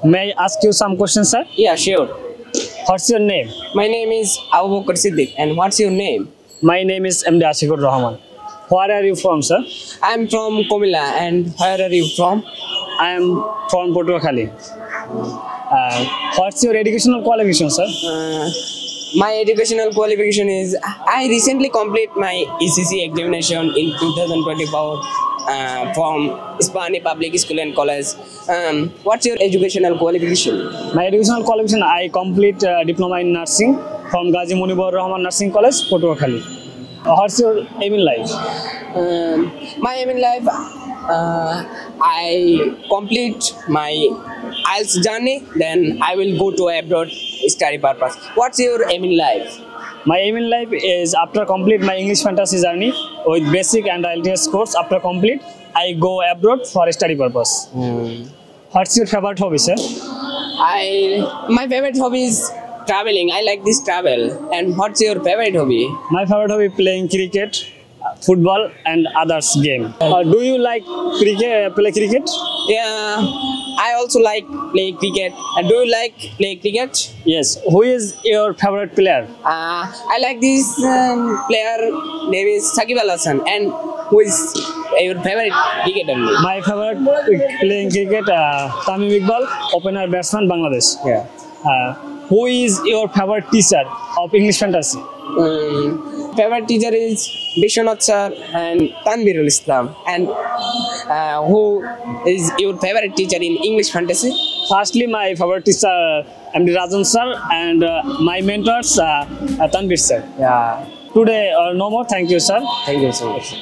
May I ask you some questions, sir? Yeah, sure. What's your name? My name is Abu Bakr Siddiq, and what's your name? My name is MD Ashikur Rahman. Where are you from, sir? I'm from Komila, and where are you from? I am from Portugal. What's your educational qualification, sir? My educational qualification is I recently complete my ECC examination in 2024 from Spani Public School and College. What's your educational qualification? My educational qualification, I complete diploma in nursing from Gazi Munibur Rahman Nursing College, Portugal. What's your aim in life? My aim in life, I complete my IELTS journey, then I will go to abroad study purpose. What's your aim in life? My aim in life is after complete my English fantasy journey with basic and IELTS course, after complete, I go abroad for study purpose. What's your favorite hobby, sir? My favorite hobby is traveling. I like this travel. And what's your favorite hobby? My favorite hobby playing cricket, football and others game. Do you like play cricket? Yeah, I also like play cricket. Do you like play cricket? Yes. Who is your favorite player? I like this player. Name is Sakib Al Hasan. And who is your favorite cricketer? My favorite playing cricket, Tamim Iqbal, opener batsman, Bangladesh. Yeah. Who is your favorite teacher of English fantasy? Favorite teacher is Bishwanath sir and Tanvirul Islam. And who is your favorite teacher in English fantasy? Firstly, my favorite teacher MD Rajan sir and my mentors Tanvir sir. Yeah. Today no more. Thank you, sir. Thank you so much.